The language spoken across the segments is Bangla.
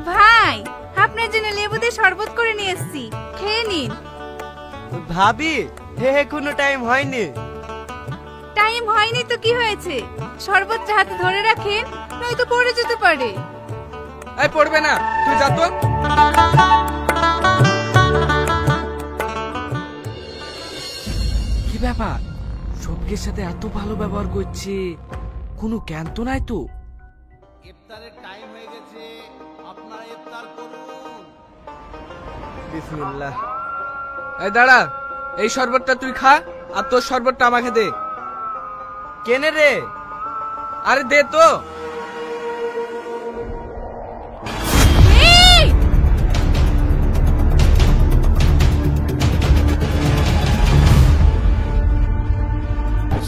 ভাই, আপনার জন্য লেবু দিয়ে শরবত করে নিয়ে এসেছি, খেয়ে নিন। ভাবি, হে কোনো টাইম হয়নি। টাইম হয়নি তো কি হয়েছে? শরবতটা হাতে ধরে রাখেন, নয়তো পড়ে যেতে পারে। এই পড়বে না, তুই যা তো। কি ব্যাপার, সবকের সাথে এত ভালো ব্যবহার করছে, কোনো জ্ঞান তো নাই তো? ইফতারের টাইম হয়ে গেছে, আপনারা ইফতার করুন। বিসমিল্লাহ। এই দাঁড়া, এই শরবতটা তুই খা, আর তোর শরবতটা আমাকে দে। কেনে রে? আরে দে তো।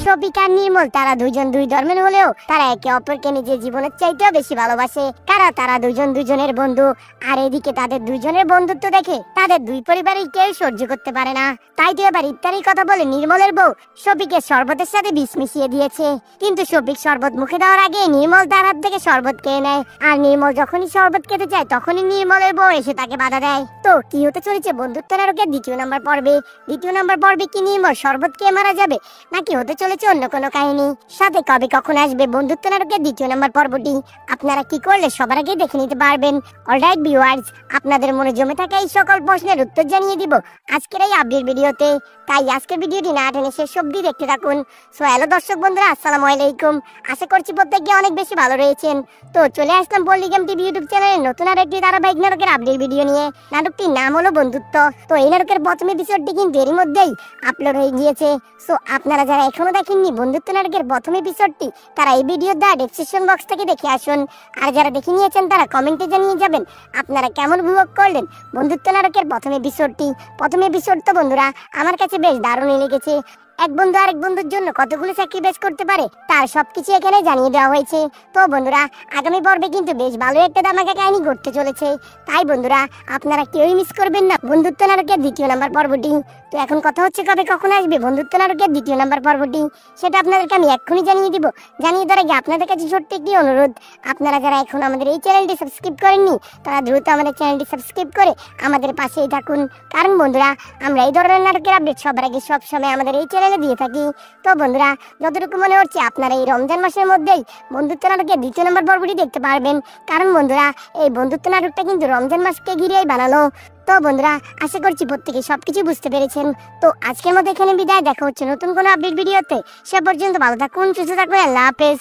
শফিক আর নির্মল তারা দুইজন দুই ধর্মের হলেও তারা একে অপরকে নিজের জীবনের চাইতেও বেশি ভালোবাসে, কারণ তারা দুইজন দুইজনের বন্ধু। আর এদিকে তাদের দুইজনের বন্ধুত্ব দেখে তাদের দুই পরিবারের কেউ সহ্য করতে পারে না। তাই তো এবার ইফতারির কথা বলে নির্মলের বউ শফিকের শরবতের সাথে বিষ মিশিয়ে দিয়েছে। কিন্তু শফিক শরবত মুখে দেওয়ার আগে নির্মল তার হাত থেকে শরবত খেয়ে নেয়। আর নির্মল যখনই শরবত খেতে চায় তখনই নির্মলের বউ এসে তাকে বাধা দেয়। তো কি হতে চলেছে বন্ধুত্ব নাটকের দ্বিতীয় নম্বর পর্বে? দ্বিতীয় নম্বর পর্বে কি নির্মল শরবত খেয়ে মারা যাবে, নাকি হতে চলেছে অন্য কোনো কাহিনী? সাথে কবে কখন আসবে বন্ধুত্ব নাটকের দ্বিতীয় নম্বর পর্বটি আপনারা কি করলে সবার আগে দেখে নিতে পারবেন। অলরাইট ভিউয়ার্স, আপনাদের মনে জমে থাকা এই সকল প্রশ্নের উত্তর জানিয়ে দিব আজকের এই আপডেট ভিডিওতে। তাই আজকের ভিডিওটি না টেনে শেষ অবধি দেখতে থাকুন। সো হ্যালো দর্শক বন্ধুরা, আসসালামু আলাইকুম। আশা করছি প্রত্যেকে অনেক বেশি ভালো রয়েছেন। তো চলে আসলাম পল্লিগ্রাম টিভি ইউটিউব চ্যানেলের নতুন আর একটি ধারাবাহিক নাটকের আপডেট ভিডিও নিয়ে। নাটকটির নাম হলো বন্ধুত্ব। তো এই নাটকের প্রথম এপিসোডটি কিন্তু এরই মধ্যেই আপলোড হয়ে গিয়েছে। সো আপনারা যারা এখনো দেখেননি বন্ধুত্ব নাটকের প্রথম এপিসোডটি, তারা এই ভিডিওর দ্বারা ডেসক্রিপশন বক্স থেকে দেখে আসুন। আর যারা দেখে নিয়েছেন তারা কমেন্টে জানিয়ে যাবেন আপনারা কেমন উপভোগ করলেন বন্ধুত্ব নাটকের প্রথম এপিসোডটি। প্রথম এপিসোড তো বন্ধুরা আমার কাছে বেশ দারুণই লেগেছে। এক বন্ধু আরেক বন্ধুর জন্য কতগুলো স্যাক্রিফাইস করতে পারে তার সবকিছু এখানে জানিয়ে দেওয়া হয়েছে। তো বন্ধুরা আগামী পর্বে কিন্তু বেশ ভালো একটা ধামাকা কাহিনী ঘটতে চলেছে। তাই বন্ধুরা আপনারা কেউই মিস করবেন না বন্ধুত্ব নাটকের দ্বিতীয় নম্বর পর্বটি। তো এখন কথা হচ্ছে কবে কখন আসবে বন্ধুত্ব নাটকের দ্বিতীয় নম্বর পর্বটি, সেটা আপনাদেরকে আমি এক্ষুনি জানিয়ে দিব। জানিয়ে দেওয়ার আগে আপনাদের কাছে ছোট্ট একটি অনুরোধ, আপনারা যারা এখন আমাদের এই চ্যানেলটি সাবস্ক্রাইব করেননি তারা দ্রুত আমাদের চ্যানেলটি সাবস্ক্রাইব করে আমাদের পাশেই থাকুন। কারণ বন্ধুরা আমরা এই ধরনের নাটকের আপডেট সবার আগে সবসময় আমাদের এই চ্যানেলে দিয়ে থাকি। তো বন্ধুরা যতটুকু মনে হচ্ছে আপনারা এই রমজান মাসের মধ্যেই বন্ধুত্ব নাটকের দ্বিতীয় নম্বর পর্বটি দেখতে পারবেন। কারণ বন্ধুরা এই বন্ধুত্ব নাটকটা কিন্তু রমজান মাসকে ঘিরেই বানানো। তো বন্ধুরা আশা করছি প্রত্যেকে সবকিছু বুঝতে পেরেছেন। তো আজকের মতো এখানে বিদায়, দেখা হচ্ছে নতুন কোনো আপডেট ভিডিওতে। সে পর্যন্ত ভালো থাকুন, সুস্থ থাকুন, আল্লাহ হাফেজ।